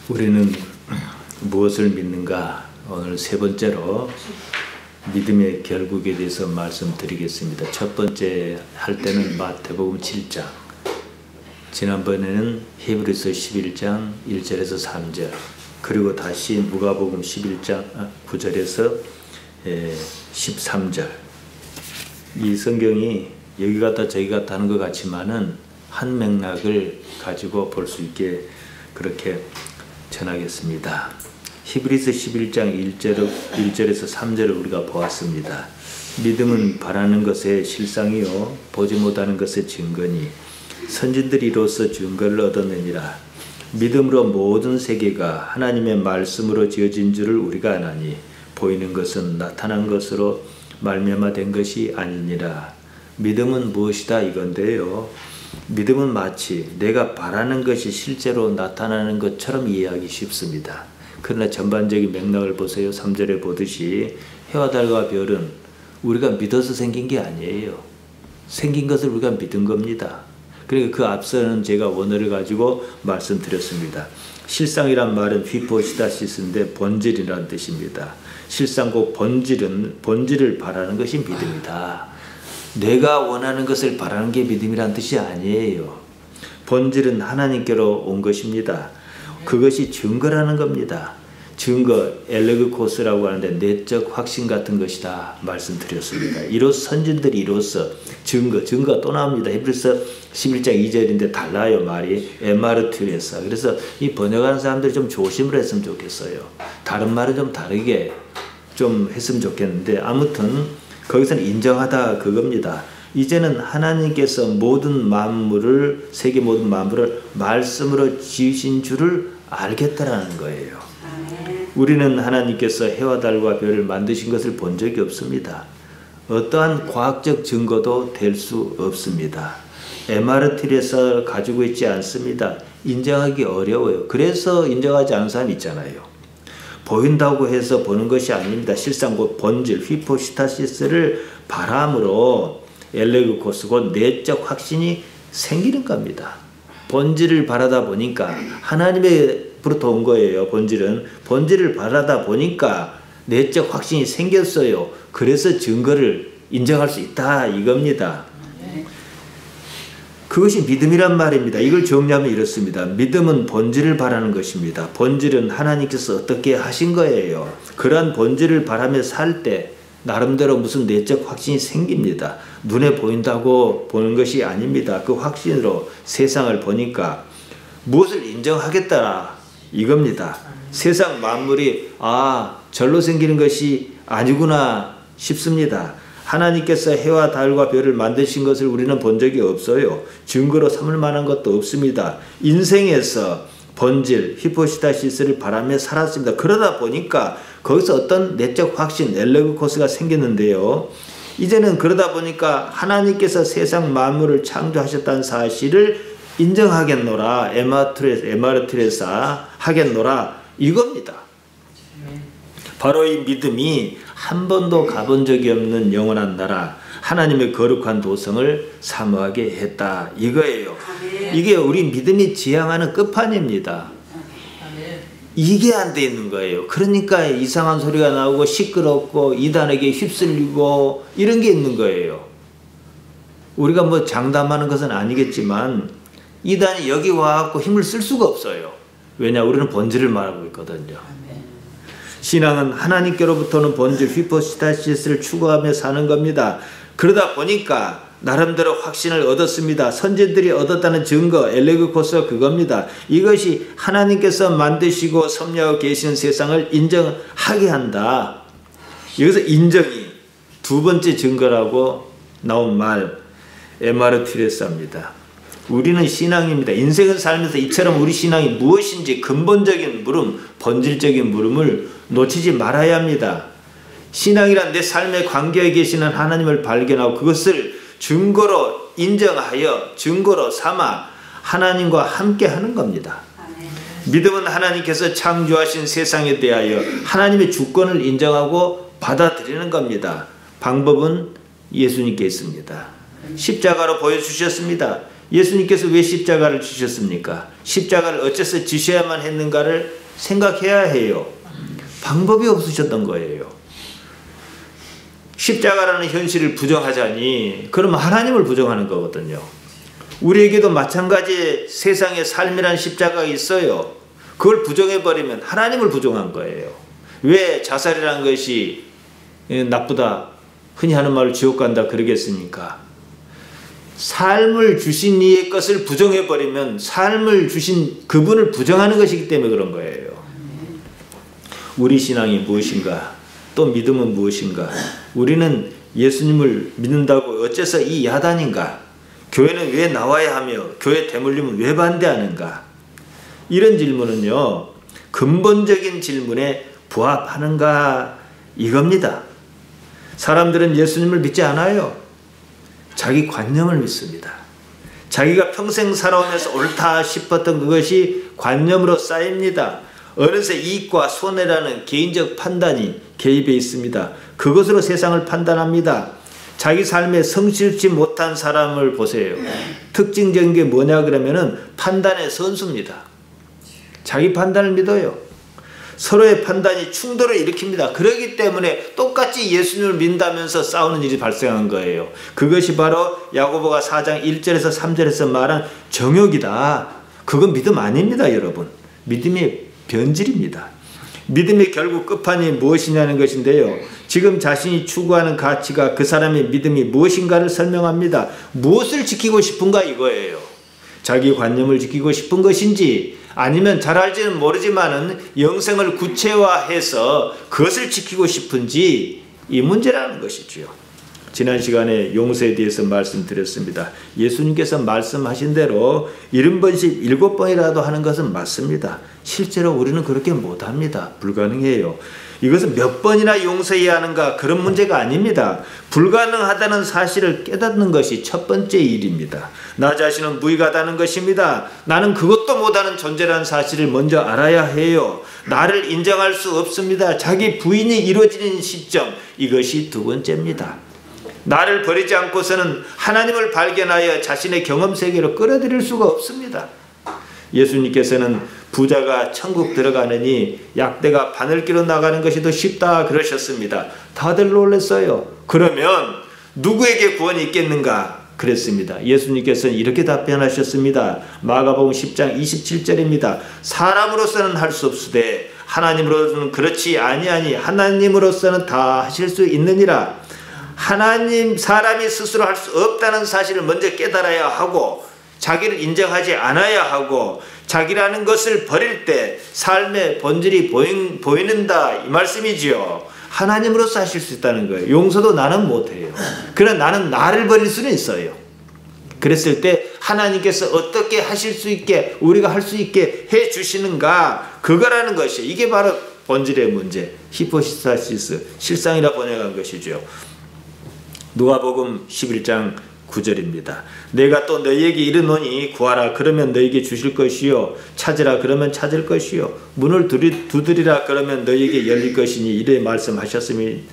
우리는 무엇을 믿는가? 오늘 세 번째로 믿음의 결국에 대해서 말씀드리겠습니다. 첫 번째 할 때는 마태복음 7장, 지난번에는 히브리서 11장 1절에서 3절, 그리고 다시 누가복음 11장 9절에서 13절. 이 성경이 여기 갔다 저기 갔다 하는 것 같지만은 한 맥락을 가지고 볼 수 있게 그렇게 전하겠습니다. 히브리서 11장 1절에서 3절을 우리가 보았습니다. 믿음은 바라는 것의 실상이요 보지 못하는 것의 증거니 선진들이 이로써 증거를 얻었느니라. 믿음으로 모든 세계가 하나님의 말씀으로 지어진 줄을 우리가 아나니 보이는 것은 나타난 것으로 말미암아 것이 아니니라. 믿음은 무엇이다 이건데요. 믿음은 마치 내가 바라는 것이 실제로 나타나는 것처럼 이해하기 쉽습니다. 그러나 전반적인 맥락을 보세요. 3절에 보듯이 해와 달과 별은 우리가 믿어서 생긴 게 아니에요. 생긴 것을 우리가 믿은 겁니다. 그러니까 그 앞서는 제가 원어를 가지고 말씀드렸습니다. 실상이란 말은 휘포시다시스인데 본질이라는 뜻입니다. 실상 곧 본질을 바라는 것이 믿음이다. 내가 원하는 것을 바라는 게 믿음이란 뜻이 아니에요. 본질은 하나님께로 온 것입니다. 그것이 증거라는 겁니다. 증거, 엘레그코스라고 하는데 내적 확신 같은 것이다 말씀드렸습니다. 이로써 선진들이 이로써 증거 또 나옵니다. 히브리서 11장 2절인데 달라요 말이. 에마르티레사. 그래서 이 번역하는 사람들이 좀 조심을 했으면 좋겠어요. 다른 말은 좀 다르게 좀 했으면 좋겠는데 아무튼 거기서는 인정하다 그겁니다. 이제는 하나님께서 모든 만물을, 세계 모든 만물을 말씀으로 지으신 줄을 알겠다라는 거예요. 우리는 하나님께서 해와 달과 별을 만드신 것을 본 적이 없습니다. 어떠한 과학적 증거도 될 수 없습니다. MRT에서 가지고 있지 않습니다. 인정하기 어려워요. 그래서 인정하지 않는 사람이 있잖아요. 보인다고 해서 보는 것이 아닙니다. 실상 곧 본질, 휘포시타시스를 바람으로 엘레그코스 곧 내적 확신이 생기는 겁니다. 본질을 바라다 보니까 하나님으로부터 온 거예요. 본질을 바라다 보니까 내적 확신이 생겼어요. 그래서 증거를 인정할 수 있다 이겁니다. 그것이 믿음이란 말입니다. 이걸 정리하면 이렇습니다. 믿음은 본질을 바라는 것입니다. 본질은 하나님께서 어떻게 하신 거예요. 그러한 본질을 바라며 살 때 나름대로 무슨 내적 확신이 생깁니다. 눈에 보인다고 보는 것이 아닙니다. 그 확신으로 세상을 보니까 무엇을 인정하겠다 이겁니다. 세상 만물이 절로 생기는 것이 아니구나 싶습니다. 하나님께서 해와 달과 별을 만드신 것을 우리는 본 적이 없어요. 증거로 삼을 만한 것도 없습니다. 인생에서 본질, 히포시타시스를 바라며 살았습니다. 그러다 보니까 거기서 어떤 내적 확신, 엘레그코스가 생겼는데요. 이제는 그러다 보니까 하나님께서 세상 만물을 창조하셨다는 사실을 인정하겠노라. 에마르트레사 하겠노라. 이겁니다. 바로 이 믿음이 한 번도 가본 적이 없는 영원한 나라, 하나님의 거룩한 도성을 사모하게 했다. 이거예요. 이게 우리 믿음이 지향하는 끝판입니다. 이게 안 돼 있는 거예요. 그러니까 이상한 소리가 나오고 시끄럽고 이단에게 휩쓸리고 이런 게 있는 거예요. 우리가 뭐 장담하는 것은 아니겠지만 이단이 여기 와갖고 힘을 쓸 수가 없어요. 왜냐? 우리는 본질을 말하고 있거든요. 신앙은 하나님께로부터는 본질 휘포시타시스를 추구하며 사는 겁니다. 그러다 보니까 나름대로 확신을 얻었습니다. 선진들이 얻었다는 증거, 엘레그코스가 그겁니다. 이것이 하나님께서 만드시고 섭리하고 계시는 세상을 인정하게 한다. 여기서 인정이 두 번째 증거라고 나온 말, 에마르티레스입니다. 우리는 신앙입니다. 인생을 살면서 이처럼 우리 신앙이 무엇인지 근본적인 물음, 본질적인 물음을 놓치지 말아야 합니다. 신앙이란 내 삶의 관계에 계시는 하나님을 발견하고 그것을 증거로 인정하여 증거로 삼아 하나님과 함께 하는 겁니다. 믿음은 하나님께서 창조하신 세상에 대하여 하나님의 주권을 인정하고 받아들이는 겁니다. 방법은 예수님께 있습니다. 십자가로 보여주셨습니다. 예수님께서 왜 십자가를 지셨습니까? 십자가를 어째서 지셔야만 했는가를 생각해야 해요. 방법이 없으셨던 거예요. 십자가라는 현실을 부정하자니 그러면 하나님을 부정하는 거거든요. 우리에게도 마찬가지의 세상의 삶이란 십자가가 있어요. 그걸 부정해버리면 하나님을 부정한 거예요. 왜 자살이라는 것이 나쁘다, 흔히 하는 말로 지옥 간다 그러겠습니까? 삶을 주신 이의 것을 부정해버리면 삶을 주신 그분을 부정하는 것이기 때문에 그런 거예요. 우리 신앙이 무엇인가? 또 믿음은 무엇인가? 우리는 예수님을 믿는다고 어째서 이 야단인가? 교회는 왜 나와야 하며 교회 대물림은 왜 반대하는가? 이런 질문은요, 근본적인 질문에 부합하는가 이겁니다. 사람들은 예수님을 믿지 않아요. 자기 관념을 믿습니다. 자기가 평생 살아오면서 옳다 싶었던 그것이 관념으로 쌓입니다. 어느새 이익과 손해라는 개인적 판단이 개입해 있습니다. 그것으로 세상을 판단합니다. 자기 삶에 성실치 못한 사람을 보세요. 특징적인 게 뭐냐 그러면은 판단의 선수입니다. 자기 판단을 믿어요. 서로의 판단이 충돌을 일으킵니다. 그렇기 때문에 똑같이 예수님을 믿는다면서 싸우는 일이 발생한 거예요. 그것이 바로 야고보가 4장 1절에서 3절에서 말한 정욕이다. 그건 믿음 아닙니다, 여러분. 믿음의 변질입니다. 믿음의 결국 끝판이 무엇이냐는 것인데요. 지금 자신이 추구하는 가치가 그 사람의 믿음이 무엇인가를 설명합니다. 무엇을 지키고 싶은가 이거예요. 자기 관념을 지키고 싶은 것인지 아니면 잘 알지는 모르지만은 영생을 구체화해서 그것을 지키고 싶은지 이 문제라는 것이지요. 지난 시간에 용서에 대해서 말씀드렸습니다. 예수님께서 말씀하신 대로 70번씩 7번이라도 하는 것은 맞습니다. 실제로 우리는 그렇게 못합니다. 불가능해요. 이것은 몇 번이나 용서해야 하는가 그런 문제가 아닙니다. 불가능하다는 사실을 깨닫는 것이 첫 번째 일입니다. 나 자신은 무의하다는 것입니다. 나는 그것도 못하는 존재라는 사실을 먼저 알아야 해요. 나를 인정할 수 없습니다. 자기 부인이 이루어지는 시점, 이것이 두 번째입니다. 나를 버리지 않고서는 하나님을 발견하여 자신의 경험 세계로 끌어들일 수가 없습니다. 예수님께서는 부자가 천국 들어가느니 약대가 바늘기로 나가는 것이 더 쉽다 그러셨습니다. 다들 놀랐어요. 그러면 누구에게 구원이 있겠는가? 그랬습니다. 예수님께서는 이렇게 답변하셨습니다. 마가복음 10장 27절입니다. 사람으로서는 할 수 없으되 하나님으로서는 그렇지 아니하니 하나님으로서는 다 하실 수 있느니라. 사람이 스스로 할 수 없다는 사실을 먼저 깨달아야 하고 자기를 인정하지 않아야 하고 자기라는 것을 버릴 때 삶의 본질이 보이는다 이 말씀이지요. 하나님으로서 하실 수 있다는 거예요. 용서도 나는 못해요. 그러나 나는 나를 버릴 수는 있어요. 그랬을 때 하나님께서 어떻게 하실 수 있게 우리가 할 수 있게 해 주시는가 그거라는 것이 이게 바로 본질의 문제. 히포스타시스 실상이라 번역한 것이죠. 누가복음 11장 9절입니다. 내가 또 너희에게 이르노니 구하라 그러면 너희에게 주실 것이요 찾으라 그러면 찾을 것이요 문을 두드리라 그러면 너희에게 열릴 것이니 이래 말씀하셨습니다.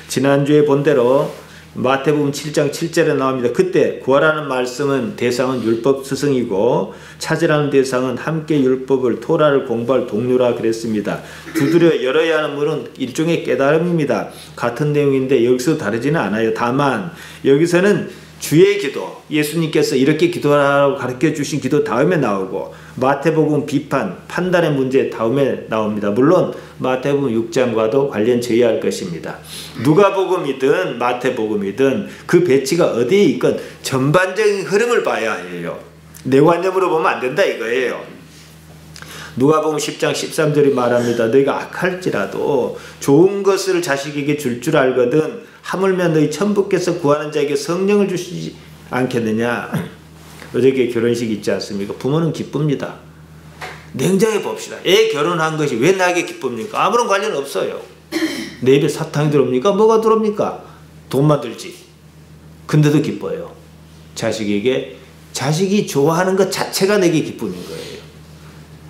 지난주에 본대로 마태복음 7장 7절에 나옵니다. 그때 구하라는 말씀은 대상은 율법 스승이고 찾으라는 대상은 함께 율법을 토라를 공부할 동료라 그랬습니다. 두드려 열어야 하는 문은 일종의 깨달음입니다. 같은 내용인데 여기서 다르지는 않아요. 다만 여기서는 주의 기도, 예수님께서 이렇게 기도하라고 가르쳐 주신 기도 다음에 나오고 마태복음 비판, 판단의 문제 다음에 나옵니다. 물론 마태복음 6장과도 관련 제의할 것입니다. 누가복음이든 마태복음이든 그 배치가 어디에 있건 전반적인 흐름을 봐야 해요. 내 관념으로 보면 안 된다 이거예요. 누가복음 10장 13절이 말합니다. 너희가 악할지라도 좋은 것을 자식에게 줄 알거든 하물며 너희 천부께서 구하는 자에게 성령을 주시지 않겠느냐. 어저께 결혼식 있지 않습니까? 부모는 기쁩니다. 냉정해 봅시다. 애 결혼한 것이 왜 나에게 기쁩니까? 아무런 관련 없어요. 내 입에 사탕이 들어옵니까? 뭐가 들어옵니까? 돈만 들지. 근데도 기뻐요. 자식에게 자식이 좋아하는 것 자체가 내게 기쁨인 거예요.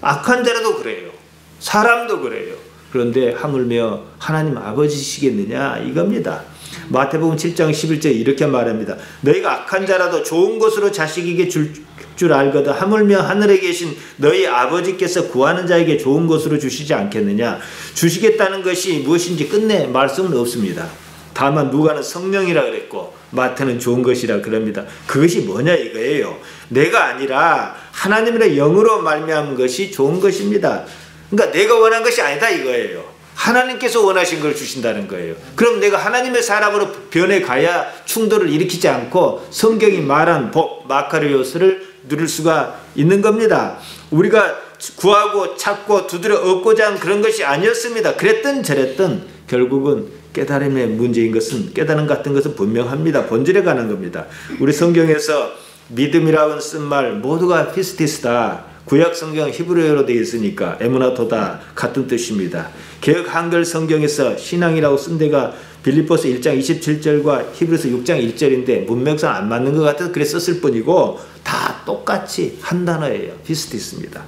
악한 자라도 그래요. 사람도 그래요. 그런데 하물며 하나님 아버지시겠느냐 이겁니다. 마태복음 7장 11절에 이렇게 말합니다. 너희가 악한 자라도 좋은 것으로 자식에게 줄 알거든 하물며 하늘에 계신 너희 아버지께서 구하는 자에게 좋은 것으로 주시지 않겠느냐. 주시겠다는 것이 무엇인지 끝내 말씀은 없습니다. 다만 누가는 성령이라 그랬고 마태는 좋은 것이라 그럽니다. 그것이 뭐냐 이거예요. 내가 아니라 하나님의 영으로 말미암은 것이 좋은 것입니다. 그러니까 내가 원한 것이 아니다 이거예요. 하나님께서 원하신 걸 주신다는 거예요. 그럼 내가 하나님의 사람으로 변해가야 충돌을 일으키지 않고 성경이 말한 복, 마카리오스를 누릴 수가 있는 겁니다. 우리가 구하고 찾고 두드려 얻고자 한 그런 것이 아니었습니다. 그랬든 저랬든 결국은 깨달음의 문제인 것은 깨달음 같은 것은 분명합니다. 본질에 관한 겁니다. 우리 성경에서 믿음이라고 쓴 말 모두가 피스티스다. 구약 성경 히브리어로 되어 있으니까 에무나토다 같은 뜻입니다. 개역 한글 성경에서 신앙이라고 쓴 데가 빌립보서 1장 27절과 히브리서 6장 1절인데 문맥상 안 맞는 것 같아서 그래 썼을 뿐이고 다 똑같이 한 단어예요. 피스티스입니다.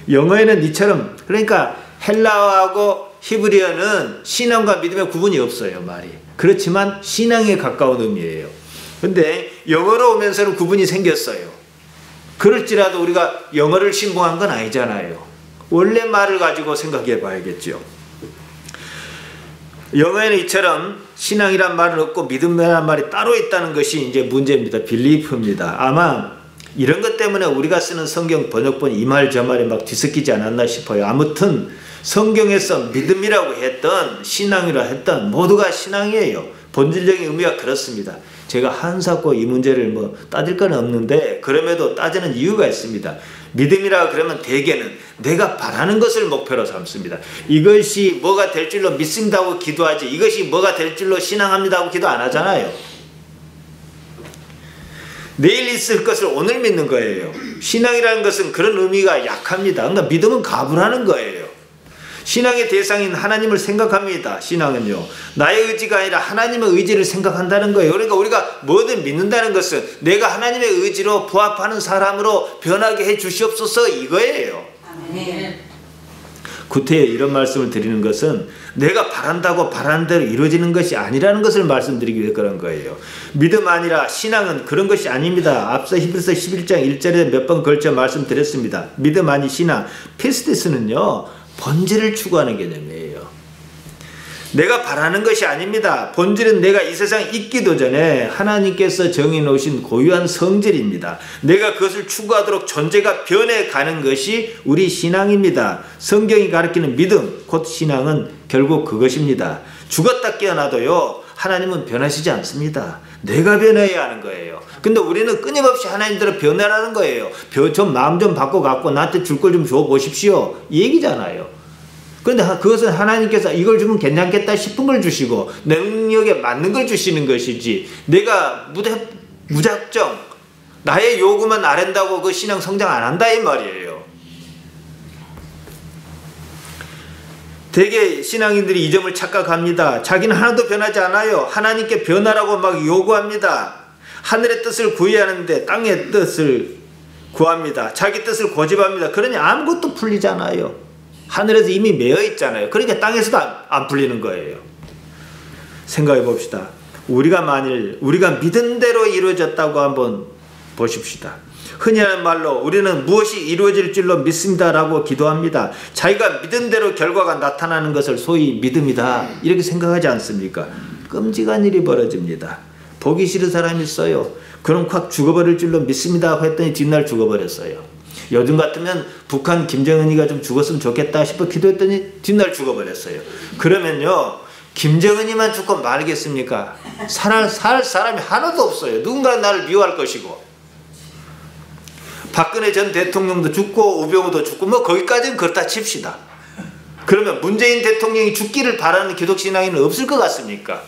영어에는 이처럼 그러니까 헬라어하고 히브리어는 신앙과 믿음의 구분이 없어요. 말이. 그렇지만 신앙에 가까운 의미예요. 근데 영어로 오면서는 구분이 생겼어요. 그럴지라도 우리가 영어를 신봉한 건 아니잖아요. 원래 말을 가지고 생각해 봐야겠죠. 영어에는 이처럼 신앙이란 말은 없고 믿음이란 말이 따로 있다는 것이 이제 문제입니다. 빌리프입니다. 아마 이런 것 때문에 우리가 쓰는 성경 번역본이 이 말 저 말에 막 뒤섞이지 않았나 싶어요. 아무튼 성경에서 믿음이라고 했던 신앙이라 했던 모두가 신앙이에요. 본질적인 의미가 그렇습니다. 제가 한사코 이 문제를 뭐 따질 건 없는데 그럼에도 따지는 이유가 있습니다. 믿음이라 그러면 대개는 내가 바라는 것을 목표로 삼습니다. 이것이 뭐가 될 줄로 믿습니다 하고 기도하지 이것이 뭐가 될 줄로 신앙합니다 하고 기도 안 하잖아요. 내일 있을 것을 오늘 믿는 거예요. 신앙이라는 것은 그런 의미가 약합니다. 그러니까 믿음은 가불하는 거예요. 신앙의 대상인 하나님을 생각합니다. 신앙은요. 나의 의지가 아니라 하나님의 의지를 생각한다는 거예요. 그러니까 우리가 뭐든 믿는다는 것은 내가 하나님의 의지로 부합하는 사람으로 변하게 해 주시옵소서 이거예요. 아멘. 구태여 이런 말씀을 드리는 것은 내가 바란다고 바라는 대로 이루어지는 것이 아니라는 것을 말씀드리기 위해 그런 거예요. 믿음 아니라 신앙은 그런 것이 아닙니다. 앞서 히브리서 11장 1절에 몇 번 걸쳐 말씀드렸습니다. 믿음 아니 신앙. 피스티스는요. 본질을 추구하는 개념이에요. 내가 바라는 것이 아닙니다. 본질은 내가 이 세상에 있기도 전에 하나님께서 정해놓으신 고유한 성질입니다. 내가 그것을 추구하도록 존재가 변해가는 것이 우리 신앙입니다. 성경이 가르치는 믿음, 곧 신앙은 결국 그것입니다. 죽었다 깨어나도요. 하나님은 변하시지 않습니다. 내가 변해야 하는 거예요. 근데 우리는 끊임없이 하나님대로 변하라는 거예요. 좀 마음 좀 바꿔갖고 나한테 줄 걸 좀 줘보십시오. 이 얘기잖아요. 그런데 그것은 하나님께서 이걸 주면 괜찮겠다 싶은 걸 주시고 능력에 맞는 걸 주시는 것이지 내가 무작정 나의 요구만 아랜다고 그 신앙 성장 안 한다 이 말이에요. 대개 신앙인들이 이 점을 착각합니다. 자기는 하나도 변하지 않아요. 하나님께 변하라고 막 요구합니다. 하늘의 뜻을 구해야 하는데 땅의 뜻을 구합니다. 자기 뜻을 고집합니다. 그러니 아무것도 풀리잖아요. 하늘에서 이미 매여 있잖아요. 그러니까 땅에서도 안 풀리는 거예요. 생각해 봅시다. 우리가 믿은 대로 이루어졌다고 한번 보십시다. 흔히 하는 말로 우리는 무엇이 이루어질 줄로 믿습니다라고 기도합니다. 자기가 믿은 대로 결과가 나타나는 것을 소위 믿음이다 이렇게 생각하지 않습니까? 끔찍한 일이 벌어집니다. 보기 싫은 사람이 있어요. 그럼 확 죽어버릴 줄로 믿습니다 했더니 뒷날 죽어버렸어요. 요즘 같으면 북한 김정은이가 좀 죽었으면 좋겠다 싶어 기도했더니 뒷날 죽어버렸어요. 그러면요 김정은이만 죽고 말겠습니까? 살 사람이 하나도 없어요. 누군가는 나를 미워할 것이고 박근혜 전 대통령도 죽고 우병우도 죽고 뭐 거기까지는 그렇다 칩시다. 그러면 문재인 대통령이 죽기를 바라는 기독신앙인은 없을 것 같습니까?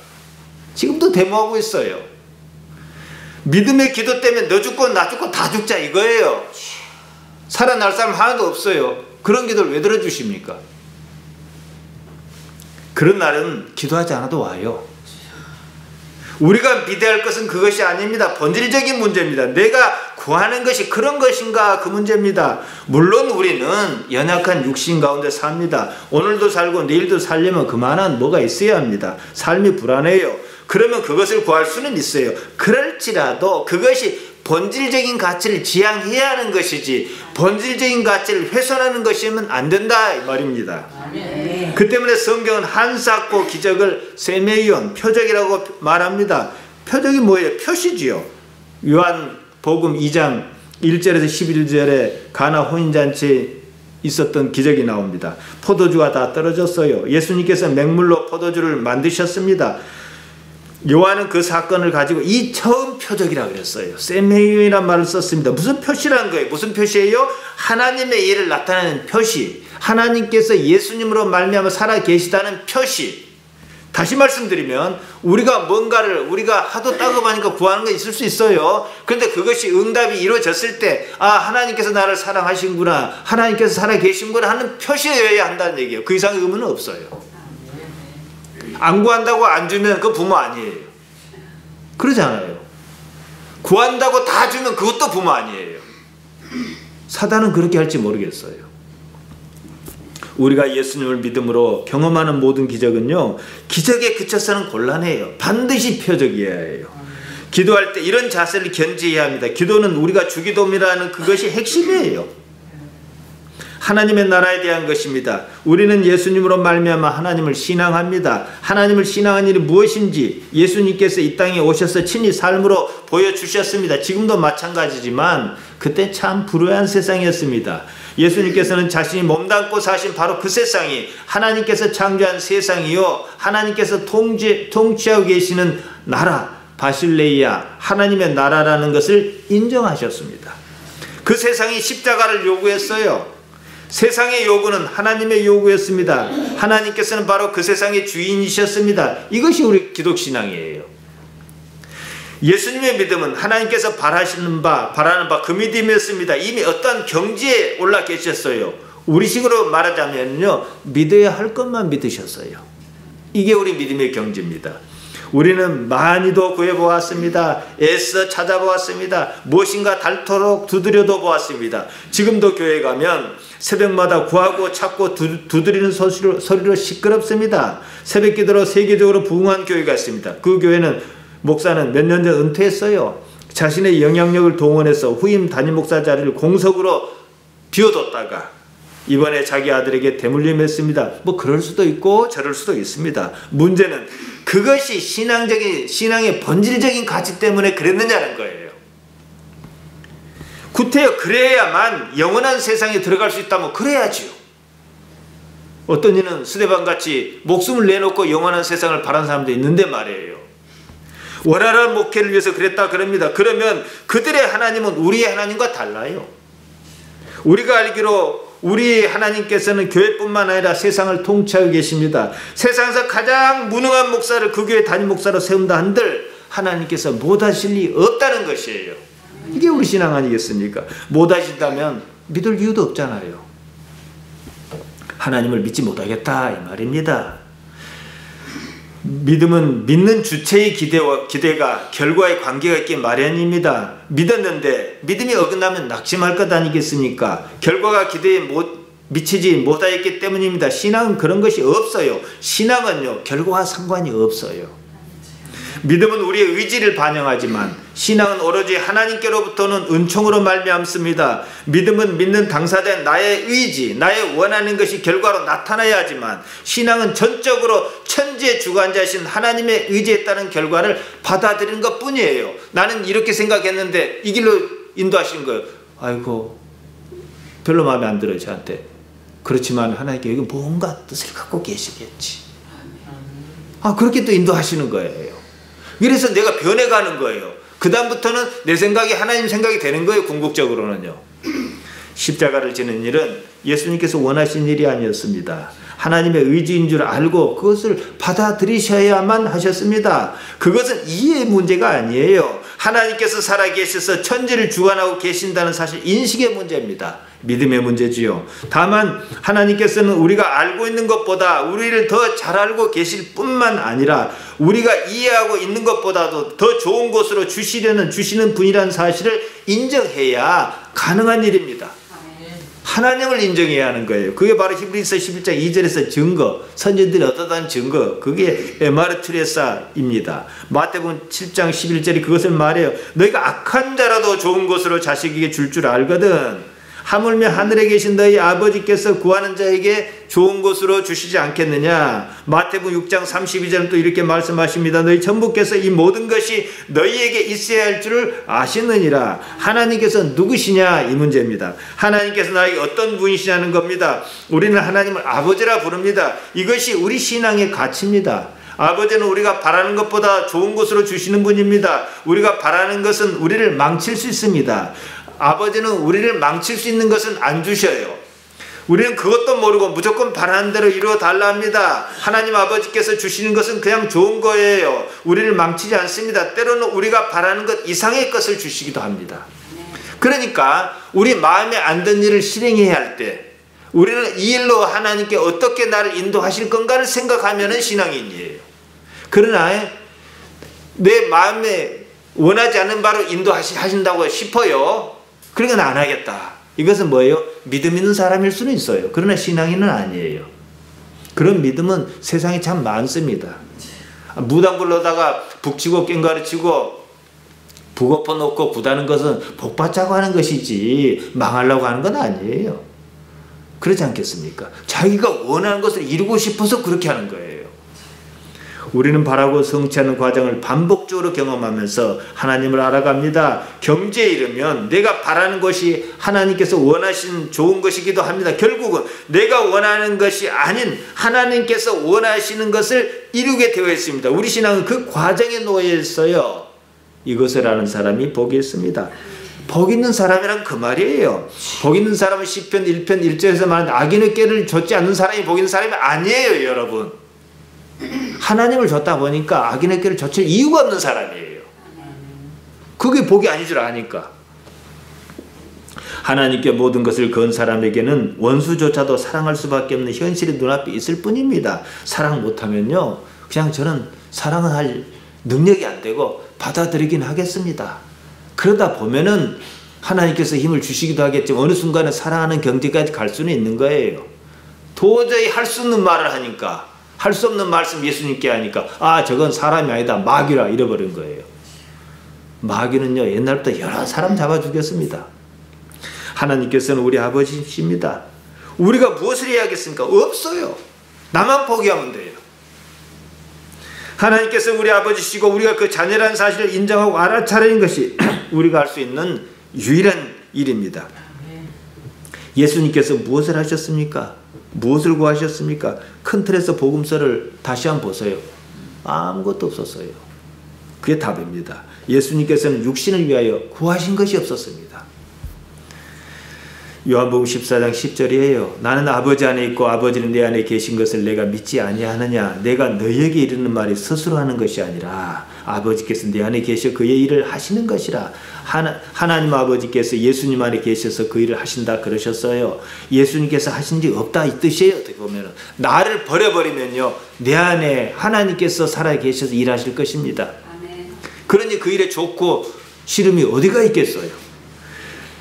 지금도 데모하고 있어요. 믿음의 기도 때문에 너 죽고 나 죽고 다 죽자 이거예요. 살아날 사람 하나도 없어요. 그런 기도를 왜 들어주십니까? 그런 날은 기도하지 않아도 와요. 우리가 믿어야 할 것은 그것이 아닙니다. 본질적인 문제입니다. 내가 구하는 것이 그런 것인가 그 문제입니다. 물론 우리는 연약한 육신 가운데 삽니다. 오늘도 살고 내일도 살려면 그만한 뭐가 있어야 합니다. 삶이 불안해요. 그러면 그것을 구할 수는 있어요. 그럴지라도 그것이 본질적인 가치를 지향해야 하는 것이지 본질적인 가치를 훼손하는 것이면 안 된다 이 말입니다. 그 때문에 성경은 한사코 기적을 세메이온 표적이라고 말합니다. 표적이 뭐예요? 표시지요. 요한복음 2장 1절에서 11절에 가나 혼인잔치에 있었던 기적이 나옵니다. 포도주가 다 떨어졌어요. 예수님께서 맹물로 포도주를 만드셨습니다. 요한은 그 사건을 가지고 이 처음 표적이라고 그랬어요. 세메이온이라는 말을 썼습니다. 무슨 표시라는 거예요? 무슨 표시예요? 하나님의 일을 나타내는 표시. 하나님께서 예수님으로 말미암아 살아 계시다는 표시. 다시 말씀드리면 우리가 뭔가를 우리가 하도 따급하니까 구하는 게 있을 수 있어요. 그런데 그것이 응답이 이루어졌을 때 하나님께서 나를 사랑하신구나, 하나님께서 살아 계신구나 하는 표시여야 한다는 얘기예요. 그 이상의 의무는 없어요. 안 구한다고 안 주면 그 부모 아니에요. 그러지 않아요. 구한다고 다 주면 그것도 부모 아니에요. 사단은 그렇게 할지 모르겠어요. 우리가 예수님을 믿음으로 경험하는 모든 기적은요, 기적에 그쳐서는 곤란해요. 반드시 표적이어야 해요. 기도할 때 이런 자세를 견지해야 합니다. 기도는 우리가 주기도문이라는 그것이 핵심이에요. 하나님의 나라에 대한 것입니다. 우리는 예수님으로 말미암아 하나님을 신앙합니다. 하나님을 신앙한 일이 무엇인지 예수님께서 이 땅에 오셔서 친히 삶으로 보여주셨습니다. 지금도 마찬가지지만 그때 참 불우한 세상이었습니다. 예수님께서는 자신이 몸담고 사신 바로 그 세상이 하나님께서 창조한 세상이요, 하나님께서 통치하고 계시는 나라, 바실레이아, 하나님의 나라라는 것을 인정하셨습니다. 그 세상이 십자가를 요구했어요. 세상의 요구는 하나님의 요구였습니다. 하나님께서는 바로 그 세상의 주인이셨습니다. 이것이 우리 기독신앙이에요. 예수님의 믿음은 하나님께서 바라는 바 그 믿음이었습니다. 이미 어떤 경지에 올라 계셨어요. 우리식으로 말하자면요, 믿어야 할 것만 믿으셨어요. 이게 우리 믿음의 경지입니다. 우리는 많이도 구해보았습니다. 애써 찾아보았습니다. 무엇인가 닳도록 두드려도 보았습니다. 지금도 교회 가면 새벽마다 구하고 찾고 두드리는 소리로 시끄럽습니다. 새벽기도로 세계적으로 부흥한 교회가 있습니다. 그 교회는 목사는 몇 년 전 은퇴했어요. 자신의 영향력을 동원해서 후임 담임 목사 자리를 공석으로 비워뒀다가 이번에 자기 아들에게 대물림했습니다. 뭐 그럴 수도 있고 저럴 수도 있습니다. 문제는 그것이 신앙의 본질적인 가치 때문에 그랬느냐는 거예요. 구태여 그래야만 영원한 세상에 들어갈 수 있다면 그래야지요. 어떤 이는 스데반같이 목숨을 내놓고 영원한 세상을 바란 사람도 있는데 말이에요. 원활한 목회를 위해서 그랬다 그럽니다. 그러면 그들의 하나님은 우리의 하나님과 달라요. 우리가 알기로 우리 하나님께서는 교회뿐만 아니라 세상을 통치하고 계십니다. 세상에서 가장 무능한 목사를 그 교회 담임 목사로 세운다 한들 하나님께서 못하실 리 없다는 것이에요. 이게 우리 신앙 아니겠습니까? 못하신다면 믿을 이유도 없잖아요. 하나님을 믿지 못하겠다 이 말입니다. 믿음은 믿는 주체의 기대가 결과의 관계가 있기 마련입니다. 믿었는데 믿음이 어긋나면 낙심할 것 아니겠습니까? 결과가 기대에 미치지 못하였기 때문입니다. 신앙은 그런 것이 없어요. 신앙은요, 결과와 상관이 없어요. 믿음은 우리의 의지를 반영하지만 신앙은 오로지 하나님께로부터는 은총으로 말미암습니다. 믿음은 믿는 당사자인 나의 의지, 나의 원하는 것이 결과로 나타나야 하지만 신앙은 전적으로 천지의 주관자이신 하나님의 의지에 따른 결과를 받아들이는 것뿐이에요. 나는 이렇게 생각했는데 이 길로 인도하시는 거예요. 아이고 별로 마음에 안 들어요 저한테. 그렇지만 하나님께 여기 뭔가 뜻을 갖고 계시겠지. 그렇게 또 인도하시는 거예요. 그래서 내가 변해가는 거예요. 그 다음부터는 내 생각이 하나님 생각이 되는 거예요. 궁극적으로는요. 십자가를 지는 일은 예수님께서 원하신 일이 아니었습니다. 하나님의 의지인 줄 알고 그것을 받아들이셔야만 하셨습니다. 그것은 이해의 문제가 아니에요. 하나님께서 살아계셔서 천지를 주관하고 계신다는 사실 인식의 문제입니다. 믿음의 문제지요. 다만 하나님께서는 우리가 알고 있는 것보다 우리를 더 잘 알고 계실 뿐만 아니라 우리가 이해하고 있는 것보다도 더 좋은 곳으로 주시는 분이라는 사실을 인정해야 가능한 일입니다. 하나님을 인정해야 하는 거예요. 그게 바로 히브리서 11장 2절에서 증거, 선지자들이 얻어단 증거, 그게 에마르 트레사입니다. 마태복음 7장 11절이 그것을 말해요. 너희가 악한 자라도 좋은 것으로 자식에게 줄 알거든. 하물며 하늘에 계신 너희 아버지께서 구하는 자에게 좋은 것으로 주시지 않겠느냐. 마태복음 6장 32절은 또 이렇게 말씀하십니다. 너희 전부께서 이 모든 것이 너희에게 있어야 할 줄을 아시느니라. 하나님께서 누구시냐 이 문제입니다. 하나님께서 나에게 어떤 분이시냐는 겁니다. 우리는 하나님을 아버지라 부릅니다. 이것이 우리 신앙의 가치입니다. 아버지는 우리가 바라는 것보다 좋은 것으로 주시는 분입니다. 우리가 바라는 것은 우리를 망칠 수 있습니다. 아버지는 우리를 망칠 수 있는 것은 안 주셔요. 우리는 그것도 모르고 무조건 바라는 대로 이루어 달라 합니다. 하나님 아버지께서 주시는 것은 그냥 좋은 거예요. 우리를 망치지 않습니다. 때로는 우리가 바라는 것 이상의 것을 주시기도 합니다. 그러니까 우리 마음에 안 든 일을 실행해야 할 때 우리는 이 일로 하나님께 어떻게 나를 인도하실 건가를 생각하면 신앙인이에요. 그러나 내 마음에 원하지 않는 바로 인도하신다고 싶어요. 그러니까 안 하겠다. 이것은 뭐예요? 믿음 있는 사람일 수는 있어요. 그러나 신앙인은 아니에요. 그런 믿음은 세상에 참 많습니다. 무당불로다가 북치고 깽가르치고 북엎어 놓고 구다는 것은 복받자고 하는 것이지 망하려고 하는 건 아니에요. 그렇지 않겠습니까? 자기가 원하는 것을 이루고 싶어서 그렇게 하는 거예요. 우리는 바라고 성취하는 과정을 반복적으로 경험하면서 하나님을 알아갑니다. 경지에 이르면 내가 바라는 것이 하나님께서 원하신 좋은 것이기도 합니다. 결국은 내가 원하는 것이 아닌 하나님께서 원하시는 것을 이루게 되어 있습니다. 우리 신앙은 그 과정에 놓여 있어요. 이것을 아는 사람이 복이 있습니다. 복 있는 사람이란 그 말이에요. 복 있는 사람은 시편 1편 1절에서 말하는 악인의 꾀를 좇지 않는 사람이 복 있는 사람이 아니에요, 여러분. 하나님을 줬다 보니까 악인의 꾀를 좇을 이유가 없는 사람이에요. 그게 복이 아닌 줄 아니까. 하나님께 모든 것을 건 사람에게는 원수조차도 사랑할 수밖에 없는 현실이 눈앞에 있을 뿐입니다. 사랑 못하면요, 그냥 저는 사랑을 할 능력이 안 되고 받아들이긴 하겠습니다. 그러다 보면은 하나님께서 힘을 주시기도 하겠지만 어느 순간에 사랑하는 경지까지 갈 수는 있는 거예요. 도저히 할 수 없는 말을 하니까, 할 수 없는 말씀 예수님께 하니까 아, 저건 사람이 아니다, 마귀라 잃어버린 거예요. 마귀는요, 옛날부터 여러 사람 잡아 죽였습니다. 하나님께서는 우리 아버지십니다. 우리가 무엇을 해야 하겠습니까? 없어요. 나만 포기하면 돼요. 하나님께서 우리 아버지시고 우리가 그 자녀라는 사실을 인정하고 알아차리는 것이 우리가 할 수 있는 유일한 일입니다. 예수님께서 무엇을 하셨습니까? 무엇을 구하셨습니까? 큰 틀에서 복음서를 다시 한번 보세요. 아무것도 없었어요. 그게 답입니다. 예수님께서는 육신을 위하여 구하신 것이 없었습니다. 요한복음 14장 10절이에요. 나는 아버지 안에 있고 아버지는 내 안에 계신 것을 내가 믿지 아니하느냐. 내가 너희에게 이르는 말이 스스로 하는 것이 아니라 아버지께서 내 안에 계셔 그의 일을 하시는 것이라. 하나님 아버지께서 예수님 안에 계셔서 그 일을 하신다 그러셨어요. 예수님께서 하신 적 없다 이 뜻이에요. 어떻게 보면 나를 버려버리면요, 내 안에 하나님께서 살아계셔서 일하실 것입니다. 그러니 그 일에 좋고 싫음이 어디가 있겠어요.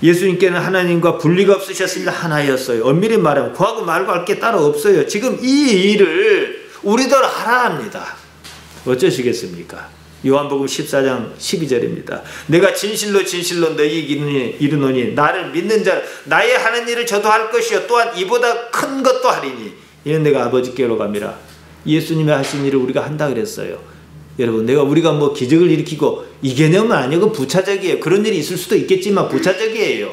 예수님께는 하나님과 분리가 없으셨습니다. 하나였어요. 엄밀히 말하면 구하고 말고 할 게 따로 없어요. 지금 이 일을 우리들 하라 합니다. 어쩌시겠습니까? 요한복음 14장 12절입니다. 내가 진실로 진실로 너희에게 이르노니 나를 믿는 자 나의 하는 일을 저도 할 것이요 또한 이보다 큰 것도 하리니 이는 내가 아버지께로 갑니다. 예수님이 하신 일을 우리가 한다 그랬어요. 여러분, 우리가 뭐 기적을 일으키고 이 개념은 아니고 부차적이에요. 그런 일이 있을 수도 있겠지만 부차적이에요.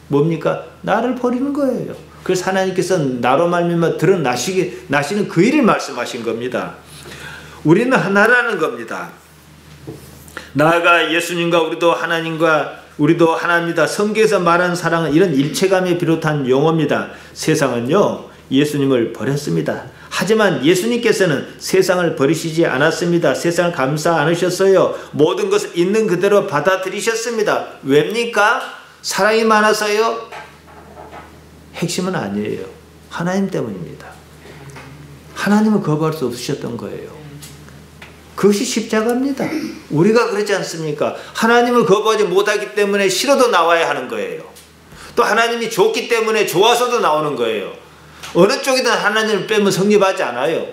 뭡니까? 나를 버리는 거예요. 그래서 하나님께서 나로 말미암아 드러나시는 그 일을 말씀하신 겁니다. 우리는 하나라는 겁니다. 나아가 예수님과 우리도 하나입니다. 성경에서 말하는 사랑은 이런 일체감에 비롯한 용어입니다. 세상은요, 예수님을 버렸습니다. 하지만 예수님께서는 세상을 버리시지 않았습니다. 세상을 감싸 안으셨어요. 모든 것을 있는 그대로 받아들이셨습니다. 왜입니까? 사랑이 많아서요? 핵심은 아니에요. 하나님 때문입니다. 하나님은 거부할 수 없으셨던 거예요. 그것이 십자가입니다. 우리가 그러지 않습니까? 하나님을 거부하지 못하기 때문에 싫어도 나와야 하는 거예요. 또 하나님이 좋기 때문에 좋아서도 나오는 거예요. 어느 쪽이든 하나님을 빼면 성립하지 않아요.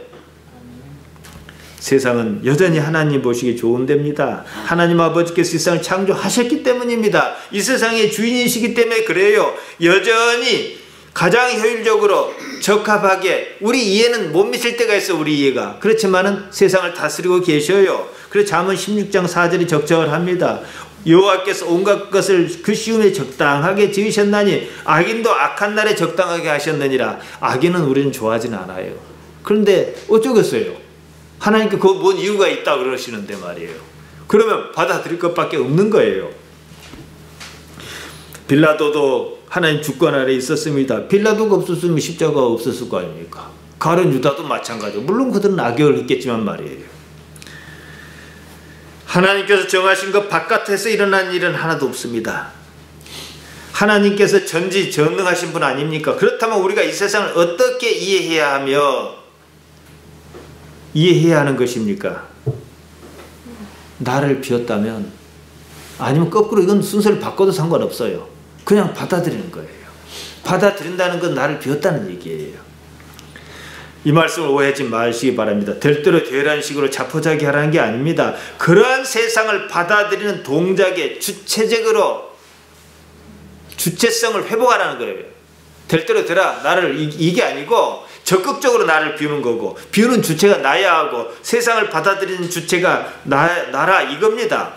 세상은 여전히 하나님 보시기 좋은 데입니다. 하나님 아버지께서 세상을 창조하셨기 때문입니다. 이 세상의 주인이시기 때문에 그래요. 여전히 가장 효율적으로 적합하게, 우리 이해는 못 미칠 때가 있어. 우리 이해가 그렇지만은 세상을 다스리고 계셔요. 그래서 잠언 16장 4절이 적절합니다. 여호와께서 온갖 것을 그 시음에 적당하게 지으셨나니 악인도 악한 날에 적당하게 하셨느니라. 악인은 우리는 좋아하진 않아요. 그런데 어쩌겠어요. 하나님께 그 뭔 이유가 있다 그러시는데 말이에요. 그러면 받아들일 것밖에 없는 거예요. 빌라도도 하나님 주권 아래 있었습니다. 빌라도가 없었으면 십자가가 없었을 거 아닙니까? 가룟 유다도 마찬가지고, 물론 그들은 악역을 했겠지만 말이에요. 하나님께서 정하신 것 바깥에서 일어난 일은 하나도 없습니다. 하나님께서 전지전능하신 분 아닙니까? 그렇다면 우리가 이 세상을 어떻게 이해해야 하는 것입니까? 나를 비웠다면, 아니면 거꾸로 이건 순서를 바꿔도 상관없어요. 그냥 받아들이는 거예요. 받아들인다는 건 나를 비웠다는 얘기예요. 이 말씀을 오해하지 마시기 바랍니다. 될 대로 되라는 식으로 자포자기 하라는 게 아닙니다. 그러한 세상을 받아들이는 동작에 주체적으로 주체성을 회복하라는 거예요. 될 대로 되라, 나를, 이게 아니고 적극적으로 나를 비우는 거고, 비우는 주체가 나야 하고 세상을 받아들이는 주체가 나라, 이겁니다.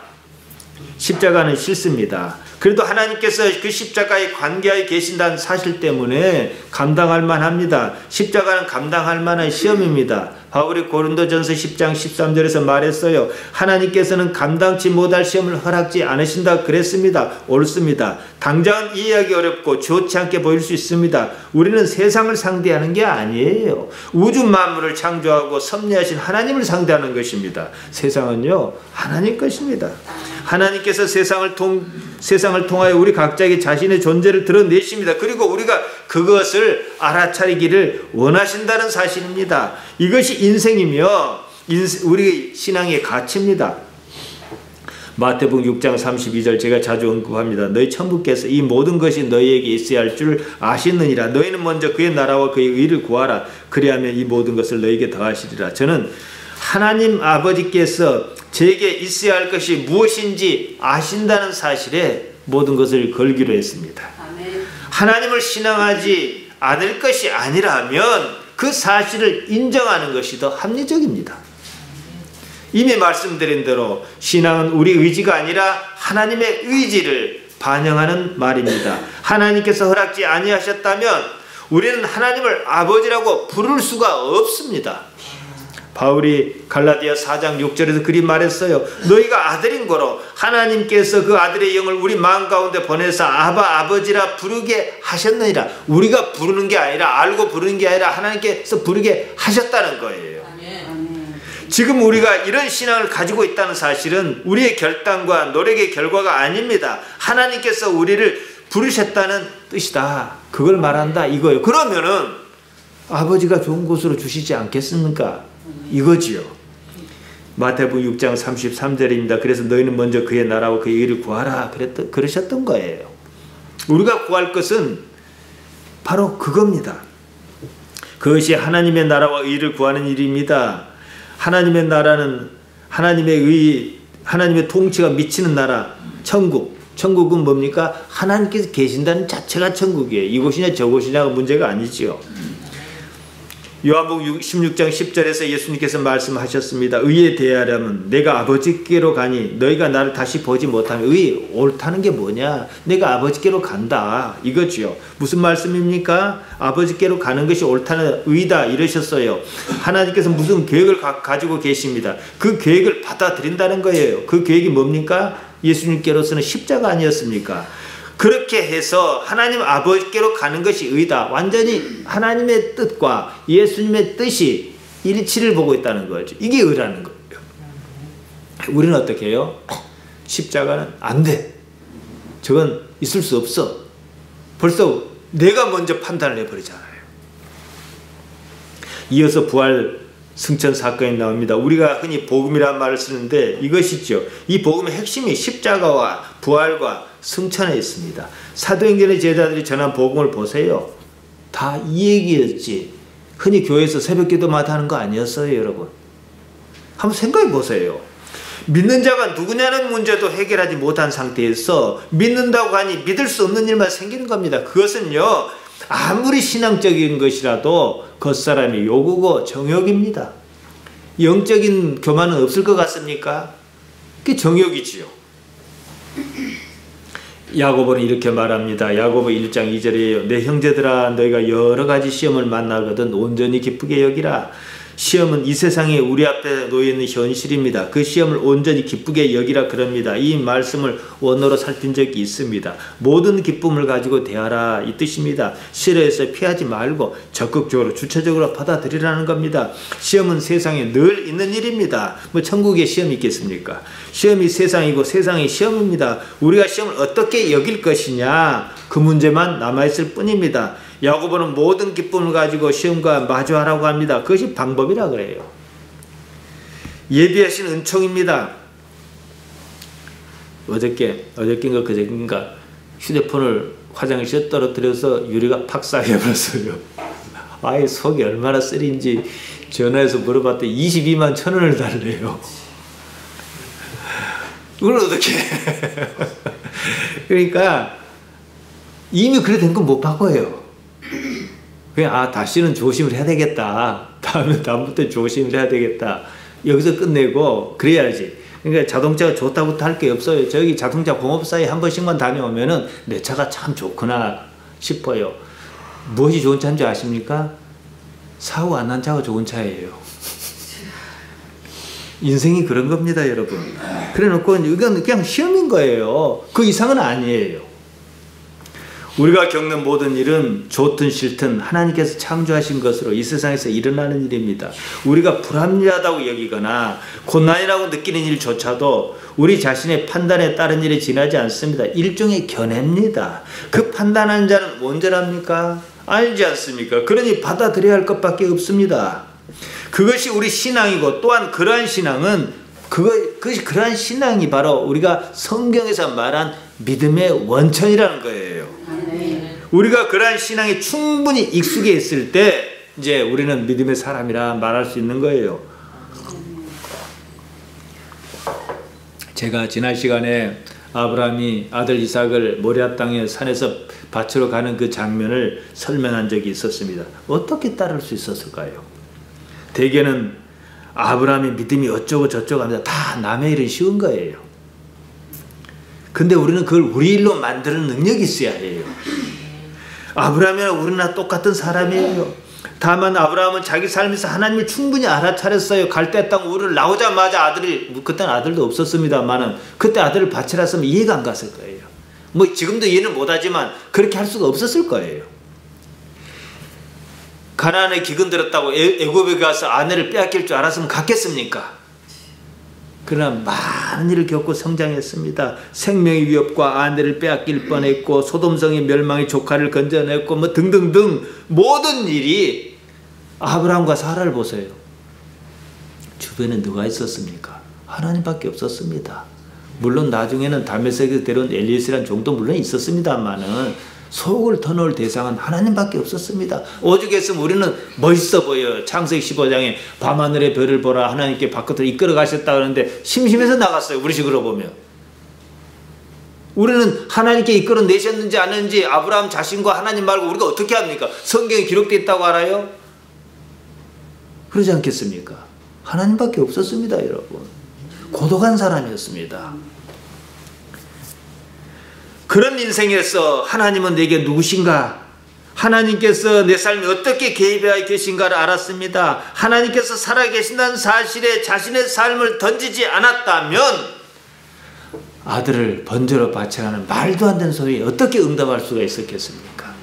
십자가는 싫습니다. 그래도 하나님께서 그 십자가에 관계하여 계신다는 사실 때문에 감당할 만합니다. 십자가는 감당할 만한 시험입니다. 바울이 고린도전서 10장 13절에서 말했어요. 하나님께서는 감당치 못할 시험을 허락지 않으신다 그랬습니다. 옳습니다. 당장은 이해하기 어렵고 좋지 않게 보일 수 있습니다. 우리는 세상을 상대하는 게 아니에요. 우주 만물을 창조하고 섭리하신 하나님을 상대하는 것입니다. 세상은요, 하나님 것입니다. 하나님께서 세상을 통하여 우리 각자에게 자신의 존재를 드러내십니다. 그리고 우리가 그것을 알아차리기를 원하신다는 사실입니다. 이것이 인생이며 우리 신앙의 가치입니다. 마태복음 6장 32절 제가 자주 언급합니다. 너희 천부께서 이 모든 것이 너희에게 있어야 할 줄 아시느니라. 너희는 먼저 그의 나라와 그의 의를 구하라. 그리하면 이 모든 것을 너희에게 더하시리라. 저는 하나님 아버지께서 제게 있어야 할 것이 무엇인지 아신다는 사실에 모든 것을 걸기로 했습니다. 아멘. 하나님을 신앙하지 않을 것이 아니라면 그 사실을 인정하는 것이 더 합리적입니다. 이미 말씀드린 대로 신앙은 우리 의지가 아니라 하나님의 의지를 반영하는 말입니다. 하나님께서 허락지 아니하셨다면 우리는 하나님을 아버지라고 부를 수가 없습니다. 바울이 갈라디아 4장 6절에서 그리 말했어요. 너희가 아들인 거로 하나님께서 그 아들의 영을 우리 마음 가운데 보내서 아바 아버지라 부르게 하셨느니라. 우리가 부르는 게 아니라, 알고 부르는 게 아니라 하나님께서 부르게 하셨다는 거예요. 지금 우리가 이런 신앙을 가지고 있다는 사실은 우리의 결단과 노력의 결과가 아닙니다. 하나님께서 우리를 부르셨다는 뜻이다. 그걸 말한다 이거예요. 그러면은 아버지가 좋은 곳으로 주시지 않겠습니까? 이거지요. 마태복음 6장 33절입니다. 그래서 너희는 먼저 그의 나라와 그의 의를 구하라 그러셨던 거예요. 우리가 구할 것은 바로 그겁니다. 그것이 하나님의 나라와 의를 구하는 일입니다. 하나님의 나라는 하나님의 통치가 미치는 나라, 천국. 천국은 뭡니까? 하나님께서 계신다는 자체가 천국이에요. 이곳이냐 저곳이냐가 문제가 아니지요. 요한복음 16장 10절에서 예수님께서 말씀하셨습니다. 의에 대하려면 내가 아버지께로 가니 너희가 나를 다시 보지 못하면, 의, 옳다는 게 뭐냐? 내가 아버지께로 간다 이거지요. 무슨 말씀입니까? 아버지께로 가는 것이 옳다는 의다 이러셨어요. 하나님께서 무슨 계획을 가지고 계십니다. 그 계획을 받아들인다는 거예요. 그 계획이 뭡니까? 예수님께로서는 십자가 아니었습니까? 그렇게 해서 하나님 아버지께로 가는 것이 의다. 완전히 하나님의 뜻과 예수님의 뜻이 일치를 보고 있다는 거죠. 이게 의라는 거예요. 우리는 어떻게 해요? 십자가는 안 돼. 저건 있을 수 없어. 벌써 내가 먼저 판단을 해버리잖아요. 이어서 부활 승천 사건이 나옵니다. 우리가 흔히 복음이라는 말을 쓰는데 이것이죠. 이 복음의 핵심이 십자가와 부활과 승천해 있습니다. 사도행전의 제자들이 전한 복음을 보세요. 다 이 얘기였지. 흔히 교회에서 새벽기도마다 하는 거 아니었어요, 여러분. 한번 생각해 보세요. 믿는 자가 누구냐는 문제도 해결하지 못한 상태에서 믿는다고 하니 믿을 수 없는 일만 생기는 겁니다. 그것은요, 아무리 신앙적인 것이라도 겉사람의 요구고 정욕입니다. 영적인 교만은 없을 것 같습니까? 그게 정욕이지요. 야고보는 이렇게 말합니다. 야고보 1장 2절이에요. 내 형제들아, 너희가 여러 가지 시험을 만나거든 온전히 기쁘게 여기라. 시험은 이 세상에 우리 앞에 놓여있는 현실입니다. 그 시험을 온전히 기쁘게 여기라 그럽니다. 이 말씀을 원어로 살핀 적이 있습니다. 모든 기쁨을 가지고 대하라 이 뜻입니다. 싫어해서 피하지 말고 적극적으로 주체적으로 받아들이라는 겁니다. 시험은 세상에 늘 있는 일입니다. 뭐 천국에 시험이 있겠습니까? 시험이 세상이고 세상이 시험입니다. 우리가 시험을 어떻게 여길 것이냐, 그 문제만 남아있을 뿐입니다. 야고보는 모든 기쁨을 가지고 시험과 마주하라고 합니다. 그것이 방법이라 그래요. 예비하신 은총입니다. 어저께인가 그저께인가 휴대폰을 화장실에 떨어뜨려서 유리가 팍 싹해버렸어요. 아이 속이 얼마나 쓰린지 전화해서 물어봤더니 22만 1,000원을 달래요. 그걸 어떻게 그러니까 이미 그래 된 건 못 바꿔요. 그냥 다시는 조심을 해야 되겠다. 다음부터 조심을 해야 되겠다. 여기서 끝내고 그래야지. 그러니까 자동차가 좋다고 할 게 없어요. 저기 자동차 공업사에 한 번씩만 다녀오면은 내 차가 참 좋구나 싶어요. 무엇이 좋은 차인지 아십니까? 사고 안 난 차가 좋은 차예요. 인생이 그런 겁니다, 여러분. 그래 놓고 이건 그냥 시험인 거예요. 그 이상은 아니에요. 우리가 겪는 모든 일은 좋든 싫든 하나님께서 창조하신 것으로 이 세상에서 일어나는 일입니다. 우리가 불합리하다고 여기거나 고난이라고 느끼는 일조차도 우리 자신의 판단에 따른 일에 지나지 않습니다. 일종의 견해입니다. 그 판단하는 자는 온전합니까? 알지 않습니까? 그러니 받아들여야 할 것밖에 없습니다. 그것이 우리 신앙이고, 또한 그러한 신앙은 그러한 신앙이 바로 우리가 성경에서 말한 믿음의 원천이라는 거예요. 우리가 그러한 신앙에 충분히 익숙해 있을 때 이제 우리는 믿음의 사람이라 말할 수 있는 거예요. 제가 지난 시간에 아브라함이 아들 이삭을 모리아 땅의 산에서 바치러 가는 그 장면을 설명한 적이 있었습니다. 어떻게 따를 수 있었을까요? 대개는 아브라함의 믿음이 어쩌고 저쩌고 합니다. 다 남의 일은 쉬운 거예요. 근데 우리는 그걸 우리 일로 만드는 능력이 있어야 해요. 아브라함이랑 우리나 똑같은 사람이에요. 다만 아브라함은 자기 삶에서 하나님을 충분히 알아차렸어요. 갈대 땅 우르를 나오자마자 그때는 아들도 없었습니다만은 그때 아들을 바치라 했으면 이해가 안 갔을 거예요. 뭐 지금도 이해는 못하지만 그렇게 할 수가 없었을 거예요. 가나안에 기근 들었다고 애굽에 가서 아내를 빼앗길 줄 알았으면 갔겠습니까? 그러나 많은 일을 겪고 성장했습니다. 생명의 위협과 아내를 빼앗길 뻔했고, 소돔성의 멸망의 조카를 건져냈고, 뭐 등등등 모든 일이. 아브라함과 사라를 보세요. 주변에 누가 있었습니까? 하나님밖에 없었습니다. 물론 나중에는 다메섹에서 데려온 엘리에스라는 종도 물론 있었습니다만은 속을 터놓을 대상은 하나님밖에 없었습니다. 오죽했으면 우리는 멋있어 보여요. 창세기 15장에 밤하늘의 별을 보라 하나님께 바깥으로 이끌어 가셨다 그러는데 심심해서 나갔어요. 우리 식으로 보면. 우리는 하나님께 이끌어 내셨는지 아는지 아브라함 자신과 하나님 말고 우리가 어떻게 합니까? 성경에 기록되어 있다고 알아요? 그러지 않겠습니까? 하나님밖에 없었습니다, 여러분. 고독한 사람이었습니다. 그런 인생에서 하나님은 내게 누구신가? 하나님께서 내 삶에 어떻게 개입해 계신가를 알았습니다. 하나님께서 살아계신다는 사실에 자신의 삶을 던지지 않았다면 아들을 번제로 바치라는 말도 안 되는 소리에 어떻게 응답할 수가 있었겠습니까?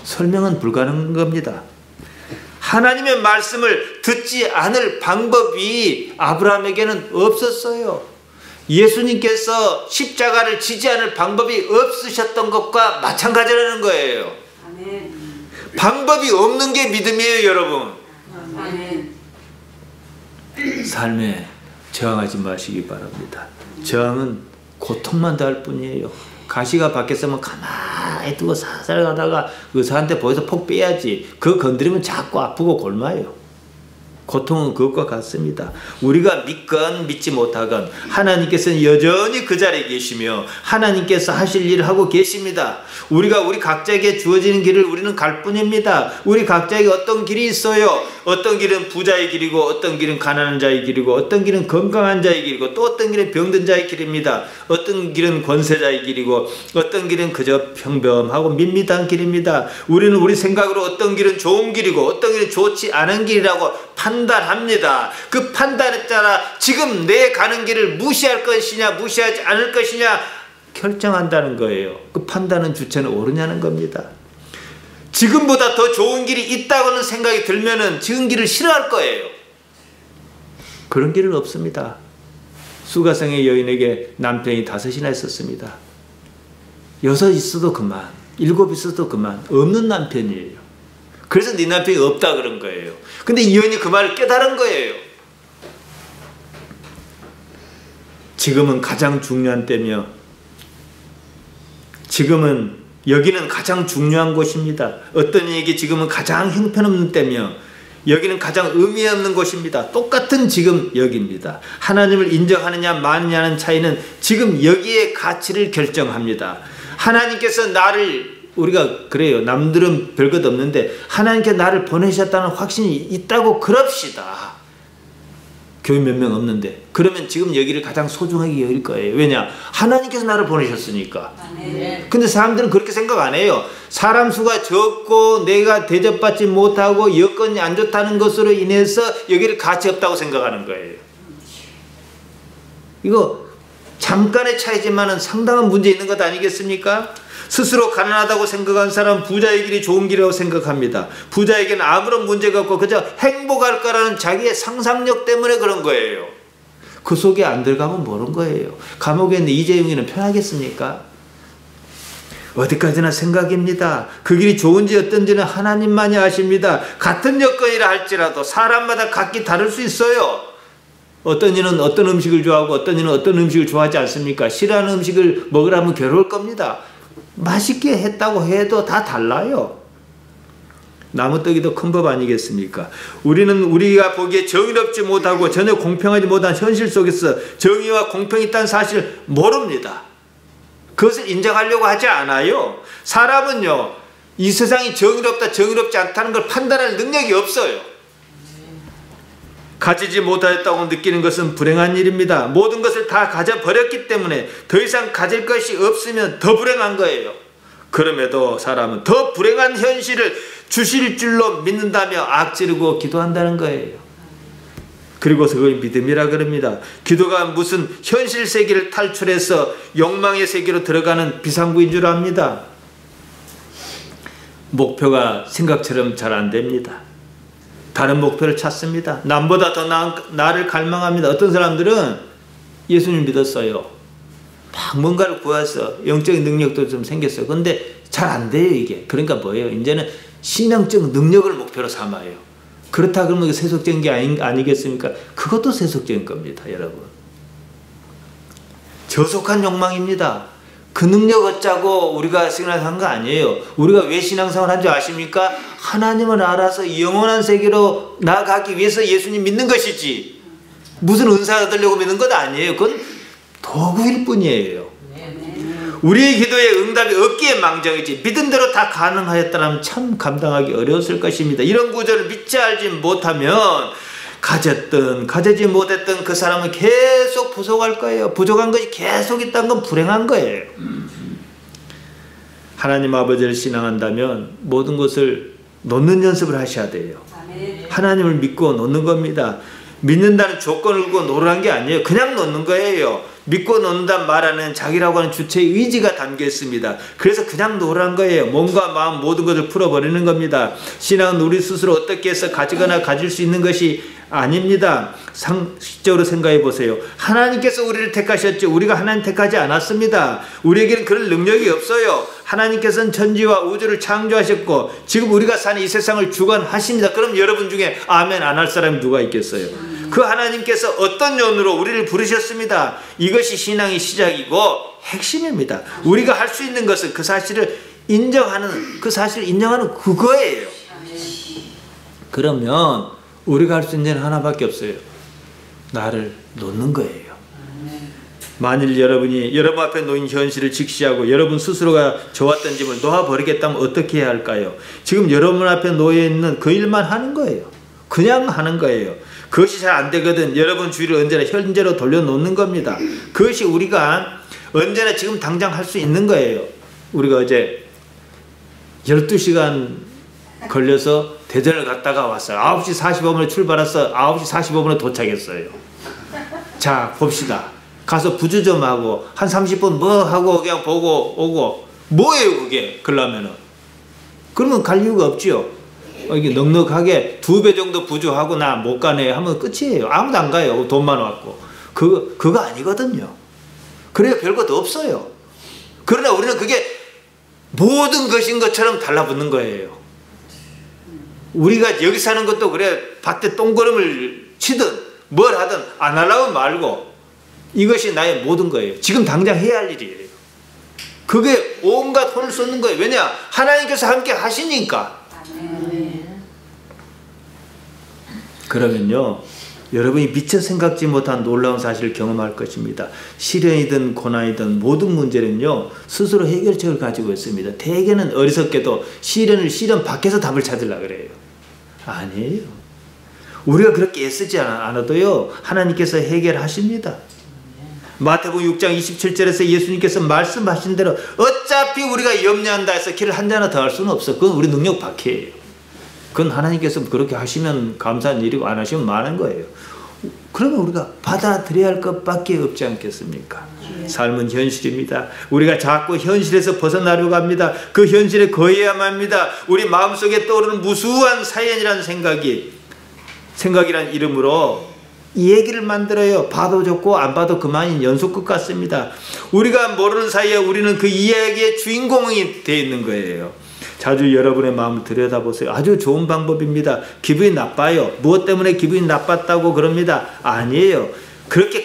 설명은 불가능한 겁니다. 하나님의 말씀을 듣지 않을 방법이 아브라함에게는 없었어요. 예수님께서 십자가를 지지 않을 방법이 없으셨던 것과 마찬가지라는 거예요. 아멘. 방법이 없는 게 믿음이에요, 여러분. 아멘. 삶에 저항하지 마시기 바랍니다. 저항은 고통만 더할 뿐이에요. 가시가 밖에서면 가만히 두고 살살 가다가 의사한테 보여서 폭 빼야지. 그거 건드리면 자꾸 아프고 골마요. 고통은 그것과 같습니다. 우리가 믿건 믿지 못하건 하나님께서는 여전히 그 자리에 계시며 하나님께서 하실 일을 하고 계십니다. 우리가 우리 각자에게 주어지는 길을 우리는 갈 뿐입니다. 우리 각자에게 어떤 길이 있어요. 어떤 길은 부자의 길이고 어떤 길은 가난한 자의 길이고 어떤 길은 건강한 자의 길이고 또 어떤 길은 병든 자의 길입니다. 어떤 길은 권세자의 길이고 어떤 길은 그저 평범하고 밋밋한 길입니다. 우리는 우리 생각으로 어떤 길은 좋은 길이고 어떤 길은 좋지 않은 길이라고 판단합니다. 그 판단에 따라 지금 내 가는 길을 무시할 것이냐 무시하지 않을 것이냐 결정한다는 거예요. 그 판단은 주체는 오르냐는 겁니다. 지금보다 더 좋은 길이 있다고는 생각이 들면은 지금 길을 싫어할 거예요. 그런 길은 없습니다. 수가성의 여인에게 남편이 5이나 있었습니다. 6 있어도 그만, 7 있어도 그만, 없는 남편이에요. 그래서 네 남편이 없다 그런 거예요. 근데 이 여인이 그 말을 깨달은 거예요. 지금은 가장 중요한 때며 지금은 여기는 가장 중요한 곳입니다. 어떤 이에게 지금은 가장 형편없는 때며 여기는 가장 의미 없는 곳입니다. 똑같은 지금 여기입니다. 하나님을 인정하느냐 마느냐는 차이는 지금 여기의 가치를 결정합니다. 하나님께서 나를 우리가 그래요. 남들은 별것 없는데 하나님께 나를 보내셨다는 확신이 있다고 그럽시다. 교회 몇 명 없는데 그러면 지금 여기를 가장 소중하게 여길 거예요. 왜냐? 하나님께서 나를 보내셨으니까. 근데 사람들은 그렇게 생각 안 해요. 사람 수가 적고 내가 대접받지 못하고 여건이 안 좋다는 것으로 인해서 여기를 가치 없다고 생각하는 거예요. 이거 잠깐의 차이지만 상당한 문제 있는 것 아니겠습니까? 스스로 가난하다고 생각한 사람은 부자의 길이 좋은 길이라고 생각합니다. 부자에게는 아무런 문제가 없고 그저 행복할 거라는 자기의 상상력 때문에 그런 거예요. 그 속에 안 들어가면 모르는 거예요. 감옥에 있는 이재용이는 편하겠습니까? 어디까지나 생각입니다. 그 길이 좋은지 어떤지는 하나님만이 아십니다. 같은 여건이라 할지라도 사람마다 각기 다를 수 있어요. 어떤 이는 어떤 음식을 좋아하고 어떤 이는 어떤 음식을 좋아하지 않습니까? 싫어하는 음식을 먹으라면 괴로울 겁니다. 맛있게 했다고 해도 다 달라요. 나무떡이도 큰 법 아니겠습니까? 우리는 우리가 보기에 정의롭지 못하고 전혀 공평하지 못한 현실 속에서 정의와 공평이 있다는 사실을 모릅니다. 그것을 인정하려고 하지 않아요. 사람은요, 이 세상이 정의롭다 정의롭지 않다는 걸 판단할 능력이 없어요. 가지지 못하였다고 느끼는 것은 불행한 일입니다. 모든 것을 다 가져버렸기 때문에 더 이상 가질 것이 없으면 더 불행한 거예요. 그럼에도 사람은 더 불행한 현실을 주실 줄로 믿는다며 악지르고 기도한다는 거예요. 그리고서 그걸 믿음이라 그럽니다. 기도가 무슨 현실 세계를 탈출해서 욕망의 세계로 들어가는 비상구인 줄 압니다. 목표가 생각처럼 잘 안 됩니다. 다른 목표를 찾습니다. 남보다 더 나를 갈망합니다. 어떤 사람들은 예수님 믿었어요. 막 뭔가를 구해서 영적인 능력도 좀 생겼어요. 근데 잘 안 돼요, 이게. 그러니까 뭐예요? 이제는 신앙적 능력을 목표로 삼아요. 그렇다 그러면 이게 세속적인 게 아니겠습니까? 그것도 세속적인 겁니다, 여러분. 저속한 욕망입니다. 그 능력 얻자고 우리가 신앙생활 한 거 아니에요. 우리가 왜 신앙생활 한 줄 아십니까? 하나님을 알아서 영원한 세계로 나아가기 위해서 예수님 믿는 것이지 무슨 은사 얻으려고 믿는 것 아니에요. 그건 도구일 뿐이에요. 우리의 기도에 응답이 없기에 망정이지 믿은 대로 다 가능하였다면 참 감당하기 어려웠을 것입니다. 이런 구조를 믿지 알지 못하면 가졌든 가지지 못했던 그 사람은 계속 부족할 거예요. 부족한 것이 계속 있다는 건 불행한 거예요. 하나님 아버지를 신앙한다면 모든 것을 놓는 연습을 하셔야 돼요. 하나님을 믿고 놓는 겁니다. 믿는다는 조건을 두고 놓으라는 게 아니에요. 그냥 놓는 거예요. 믿고 놓는다는 말 안에는 자기라고 하는 주체의 의지가 담겨 있습니다. 그래서 그냥 놓으라는 거예요. 몸과 마음 모든 것을 풀어버리는 겁니다. 신앙은 우리 스스로 어떻게 해서 가지거나 가질 수 있는 것이 아닙니다. 상식적으로 생각해 보세요. 하나님께서 우리를 택하셨죠. 우리가 하나님 택하지 않았습니다. 우리에게는 그런 능력이 없어요. 하나님께서는 천지와 우주를 창조하셨고 지금 우리가 사는 이 세상을 주관하십니다. 그럼 여러분 중에 아멘 안 할 사람이 누가 있겠어요? 그 하나님께서 어떤 연으로 우리를 부르셨습니다. 이것이 신앙의 시작이고 핵심입니다. 우리가 할 수 있는 것은 그 사실을 인정하는, 그 사실을 인정하는 그거예요. 그러면 우리가 할 수 있는 일은 하나밖에 없어요. 나를 놓는 거예요. 만일 여러분이 여러분 앞에 놓인 현실을 직시하고 여러분 스스로가 좋았던 집을 놓아버리겠다면 어떻게 해야 할까요? 지금 여러분 앞에 놓여있는 그 일만 하는 거예요. 그냥 하는 거예요. 그것이 잘 안 되거든 여러분 주의를 언제나 현재로 돌려놓는 겁니다. 그것이 우리가 언제나 지금 당장 할 수 있는 거예요. 우리가 어제 12시간 걸려서 대전을 갔다가 왔어요. 9시 45분에 출발해서 9시 45분에 도착했어요. 자, 봅시다. 가서 부주 좀 하고 한 30분 뭐 하고 그냥 보고 오고 뭐예요 그게? 그러면은 그러면 갈 이유가 없지요. 이게 넉넉하게 2배 정도 부주하고 나 못 가네 하면 끝이에요. 아무도 안 가요. 돈만 왔고 그거 아니거든요. 그래야 별것도 없어요. 그러나 우리는 그게 모든 것인 것처럼 달라붙는 거예요. 우리가 여기 사는 것도 그래 밭에 똥걸음을 치든 뭘 하든 안 하려면 말고 이것이 나의 모든 거예요. 지금 당장 해야 할 일이에요. 그게 온갖 혼을 쏟는 거예요. 왜냐? 하나님께서 함께 하시니까. 그러면요 여러분이 미처 생각지 못한 놀라운 사실을 경험할 것입니다. 시련이든 고난이든 모든 문제는요 스스로 해결책을 가지고 있습니다. 대개는 어리석게도 시련 밖에서 답을 찾으려고 그래요. 아니에요. 우리가 그렇게 애쓰지 않아도요 하나님께서 해결하십니다. 마태복음 6장 27절에서 예수님께서 말씀하신 대로 어차피 우리가 염려한다 해서 길을 한 잔 더 할 수는 없어. 그건 우리 능력 밖이에요. 그건 하나님께서 그렇게 하시면 감사한 일이고 안 하시면 많은 거예요. 그러면 우리가 받아들여야 할 것밖에 없지 않겠습니까? 삶은 현실입니다. 우리가 자꾸 현실에서 벗어나려고 합니다. 그 현실에 거해야만 합니다. 우리 마음속에 떠오르는 무수한 사연이라는 생각이란 이름으로 이 얘기를 만들어요. 봐도 좋고 안 봐도 그만인 연속극 같습니다. 우리가 모르는 사이에 우리는 그 이야기의 주인공이 되어 있는 거예요. 자주 여러분의 마음을 들여다보세요. 아주 좋은 방법입니다. 기분이 나빠요. 무엇 때문에 기분이 나빴다고 그럽니다. 아니에요. 그렇게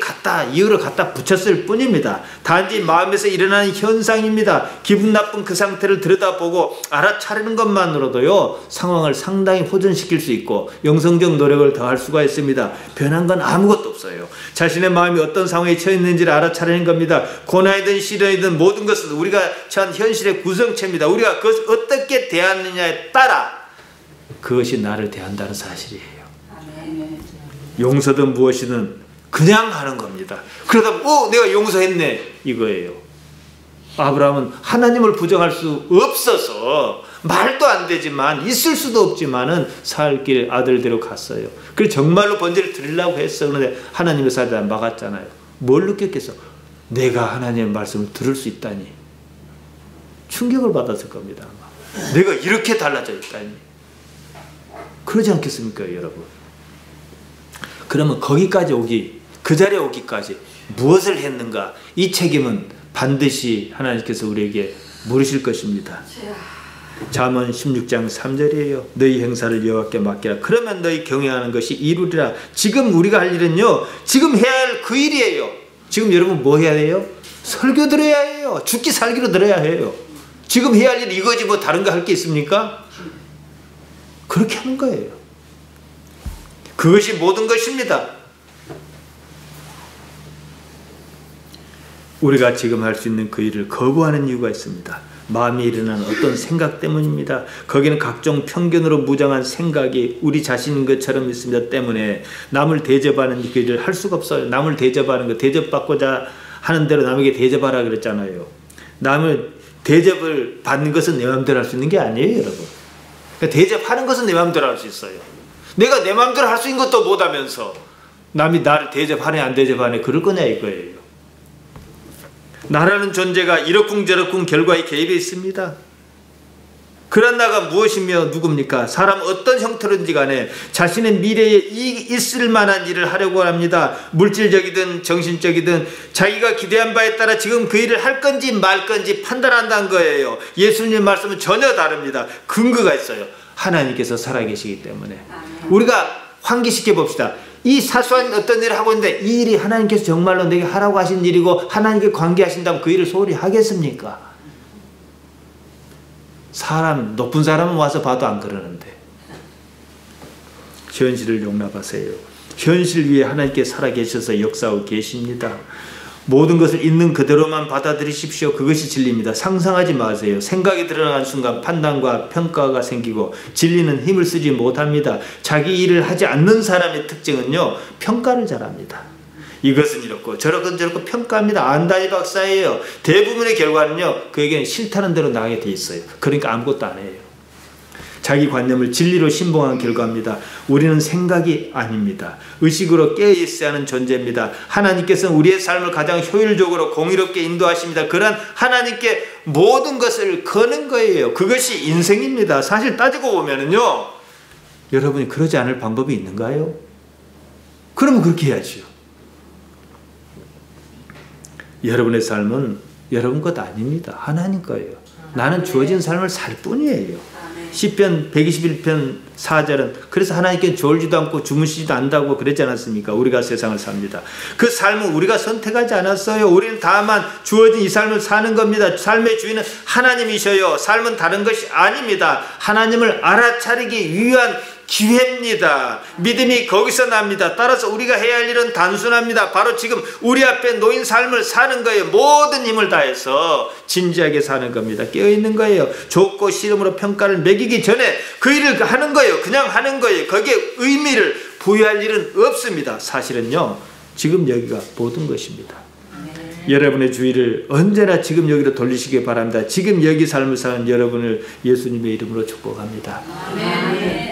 이유를 갖다 붙였을 뿐입니다. 단지 마음에서 일어나는 현상입니다. 기분 나쁜 그 상태를 들여다보고 알아차리는 것만으로도요 상황을 상당히 호전시킬 수 있고 영성적 노력을 더할 수가 있습니다. 변한 건 아무것도 없어요. 자신의 마음이 어떤 상황에 처해 있는지를 알아차리는 겁니다. 고난이든 시련이든 모든 것은 우리가 처한 현실의 구성체입니다. 우리가 그것을 어떻게 대하느냐에 따라 그것이 나를 대한다는 사실이에요. 용서든 무엇이든 그냥 하는 겁니다. 그러다 내가 용서했네 이거예요. 아브라함은 하나님을 부정할 수 없어서 말도 안 되지만 있을 수도 없지만은 살 길 아들대로 갔어요. 그래서 정말로 번제를 드리려고 했어. 그런데 하나님의 사자 막았잖아요. 뭘 느꼈겠어? 내가 하나님의 말씀을 들을 수 있다니 충격을 받았을 겁니다. 아마. 내가 이렇게 달라져 있다니. 그러지 않겠습니까 여러분? 그러면 거기까지 그 자리에 오기까지 무엇을 했는가? 이 책임은 반드시 하나님께서 우리에게 물으실 것입니다. 잠언 16장 3절이에요. 너희 행사를 여호와께 맡기라. 그러면 너희 경외하는 것이 이루리라. 지금 우리가 할 일은요 지금 해야 할 그 일이에요. 지금 여러분 뭐 해야 돼요? 설교 들어야 해요. 죽기 살기로 들어야 해요. 지금 해야 할 일 이거지 뭐 다른 거 할 게 있습니까? 그렇게 하는 거예요. 그것이 모든 것입니다. 우리가 지금 할 수 있는 그 일을 거부하는 이유가 있습니다. 마음에 일어나는 어떤 생각 때문입니다. 거기는 각종 편견으로 무장한 생각이 우리 자신인 것처럼 있습니다. 때문에 남을 대접하는 그 일을 할 수가 없어요. 남을 대접하는 거, 대접받고자 하는 대로 남에게 대접하라 그랬잖아요. 남을 대접을 받는 것은 내 마음대로 할 수 있는 게 아니에요 여러분. 그러니까 대접하는 것은 내 마음대로 할 수 있어요. 내가 내 마음대로 할 수 있는 것도 못하면서 남이 나를 대접하네 안 대접하네 그럴 거냐 이거예요. 나라는 존재가 이러쿵저러쿵 결과에 개입해 있습니다. 그런 나가 무엇이며 누굽니까? 사람 어떤 형태로든지 간에 자신의 미래에 이익이 있을 만한 일을 하려고 합니다. 물질적이든 정신적이든 자기가 기대한 바에 따라 지금 그 일을 할 건지 말 건지 판단한다는 거예요. 예수님의 말씀은 전혀 다릅니다. 근거가 있어요. 하나님께서 살아계시기 때문에. 우리가 환기시켜 봅시다. 이 사소한 어떤 일을 하고 있는데 이 일이 하나님께서 정말로 내게 하라고 하신 일이고 하나님께 관계하신다면 그 일을 소홀히 하겠습니까? 높은 사람은 와서 봐도 안 그러는데. 현실을 용납하세요. 현실 위에 하나님께 살아계셔서 역사하고 계십니다. 모든 것을 있는 그대로만 받아들이십시오. 그것이 진리입니다. 상상하지 마세요. 생각이 드러나는 순간 판단과 평가가 생기고 진리는 힘을 쓰지 못합니다. 자기 일을 하지 않는 사람의 특징은요, 평가를 잘합니다. 이것은 이렇고 저렇건 저렇고 평가합니다. 안다니 박사예요. 대부분의 결과는요, 그에게는 싫다는 대로 나가게 돼 있어요. 그러니까 아무것도 안 해요. 자기 관념을 진리로 신봉한 결과입니다. 우리는 생각이 아닙니다. 의식으로 깨어있어야 하는 존재입니다. 하나님께서는 우리의 삶을 가장 효율적으로 공의롭게 인도하십니다. 그런 하나님께 모든 것을 거는 거예요. 그것이 인생입니다. 사실 따지고 보면은요, 여러분이 그러지 않을 방법이 있는가요? 그러면 그렇게 해야죠. 여러분의 삶은 여러분 것 아닙니다. 하나님 거예요. 나는 주어진 삶을 살 뿐이에요. 시편 121편 4절은 그래서 하나님께 졸지도 않고 주무시지도 않는다고 그랬지 않았습니까? 우리가 세상을 삽니다. 그 삶은 우리가 선택하지 않았어요. 우리는 다만 주어진 이 삶을 사는 겁니다. 삶의 주인은 하나님이셔요. 삶은 다른 것이 아닙니다. 하나님을 알아차리기 위한 기회입니다. 믿음이 거기서 납니다. 따라서 우리가 해야 할 일은 단순합니다. 바로 지금 우리 앞에 놓인 삶을 사는 거예요. 모든 힘을 다해서 진지하게 사는 겁니다. 깨어있는 거예요. 좋고 싫음으로 평가를 매기기 전에 그 일을 하는 거예요. 그냥 하는 거예요. 거기에 의미를 부여할 일은 없습니다. 사실은요, 지금 여기가 모든 것입니다. 여러분의 주의를 언제나 지금 여기로 돌리시기 바랍니다. 지금 여기 삶을 사는 여러분을 예수님의 이름으로 축복합니다. 아멘.